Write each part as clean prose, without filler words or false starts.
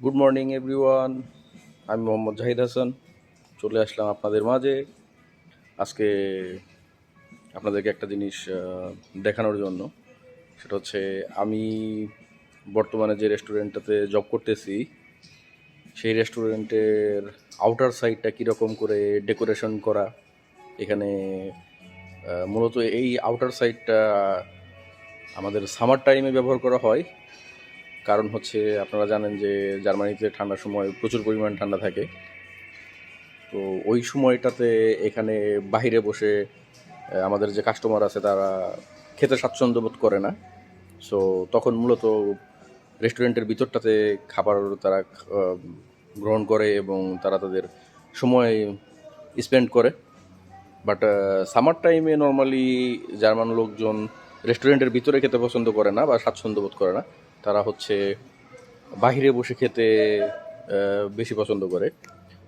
Good morning everyone. আমি মোহাম্মদ জাহিদ হাসান চলে আসলাম আপনাদের মাঝে আজকে আপনাদেরকে একটা জিনিস দেখানোর জন্য। সেটা হচ্ছে আমি বর্তমানে যে রেস্টুরেন্টটাতে জব করতেছি সেই রেস্টুরেন্টের আউটার সাইডটা কীরকম করে ডেকোরেশন করা। এখানে মূলত এই আউটার সাইডটা আমাদের সামার টাইমে ব্যবহার করা হয়। কারণ হচ্ছে আপনারা জানেন যে জার্মানিতে ঠান্ডার সময় প্রচুর পরিমাণ ঠান্ডা থাকে। তো ওই সময়টাতে এখানে বাহিরে বসে আমাদের যে কাস্টমার আছে তারা খেতে স্বাচ্ছন্দ্য বোধ করে না। সো তখন মূলত রেস্টুরেন্টের ভিতরটাতে খাবার তারা গ্রহণ করে এবং তারা তাদের সময় স্পেন্ড করে। বাট সামার টাইমে নর্মালি জার্মান লোকজন রেস্টুরেন্টের ভিতরে খেতে পছন্দ করে না বা স্বাচ্ছন্দ্য বোধ করে না। তারা হচ্ছে বাহিরে বসে খেতে বেশি পছন্দ করে।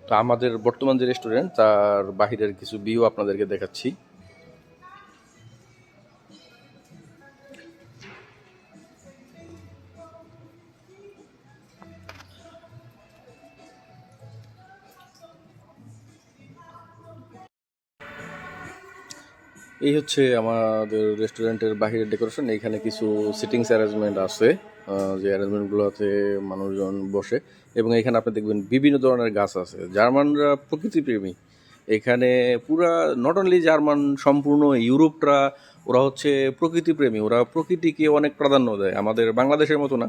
তো আমাদের বর্তমান যে রেস্টুরেন্ট তার বাহিরের কিছু ভিউ আপনাদেরকে দেখাচ্ছি। এই হচ্ছে আমাদের রেস্টুরেন্টের বাহিরের ডেকোরেশন। এইখানে কিছু সিটিংস অ্যারেঞ্জমেন্ট আছে, যে অ্যারেঞ্জমেন্টগুলোতে মানুষজন বসে, এবং এখানে আপনি দেখবেন বিভিন্ন ধরনের গাছ আছে। জার্মানরা প্রকৃতিপ্রেমী। এখানে পুরা নট অনলি জার্মান, সম্পূর্ণ ইউরোপটা ওরা হচ্ছে প্রকৃতিপ্রেমী। ওরা প্রকৃতিকে অনেক প্রাধান্য দেয়। আমাদের বাংলাদেশের মতো না।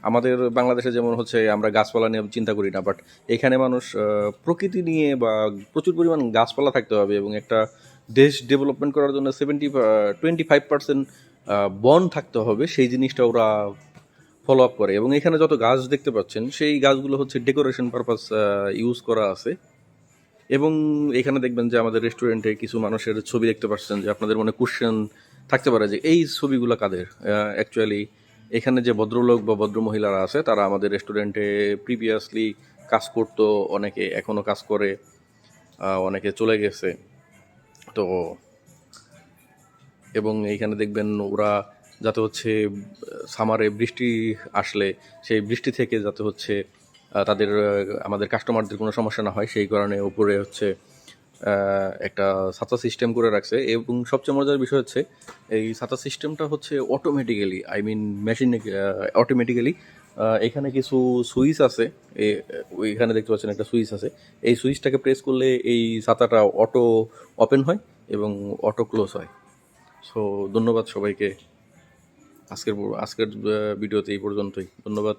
আমাদের বাংলাদেশে যেমন হচ্ছে আমরা গাছপালা নিয়ে চিন্তা করি না, বাট এখানে মানুষ প্রকৃতি নিয়ে বা প্রচুর পরিমাণ গাছপালা থাকতে হবে এবং একটা দেশ ডেভেলপমেন্ট করার জন্য 25% বন থাকতে হবে, সেই জিনিসটা ওরা ফলো আপ করে। এবং এখানে যত গাছ দেখতে পাচ্ছেন সেই গাছগুলো হচ্ছে ডেকোরেশন পারপাস ইউজ করা আছে। এবং এখানে দেখবেন যে আমাদের রেস্টুরেন্টে কিছু মানুষের ছবি দেখতে পাচ্ছেন, যে আপনাদের মনে কোশ্চেন থাকতে পারে যে এই ছবিগুলো কাদের। অ্যাকচুয়ালি এখানে যে ভদ্রলোক বা ভদ্রমহিলারা আছে তারা আমাদের রেস্টুরেন্টে প্রিভিয়াসলি কাজ করতো, অনেকে এখনও কাজ করে, অনেকে চলে গেছে। তো এবং এইখানে দেখবেন ওরা যাতে হচ্ছে সামারে বৃষ্টি আসলে সেই বৃষ্টি থেকে যাতে হচ্ছে তাদের আমাদের কাস্টমারদের কোনো সমস্যা না হয়, সেই কারণে উপরে হচ্ছে একটা ছাতা সিস্টেম করে রাখছে। এবং সবচেয়ে মজার বিষয় হচ্ছে এই ছাতা সিস্টেমটা হচ্ছে অটোমেটিক্যালি, আই মিন মেশিনে অটোমেটিক্যালি। এখানে কিছু সুইচ আছে, ওইখানে দেখতে পাচ্ছেন একটা সুইচ আছে। এই সুইচটাকে প্রেস করলে এই ছাতাটা অটো ওপেন হয় এবং অটো ক্লোজ হয়। সো ধন্যবাদ সবাইকে। আজকের ভিডিওতে এই পর্যন্তই। ধন্যবাদ।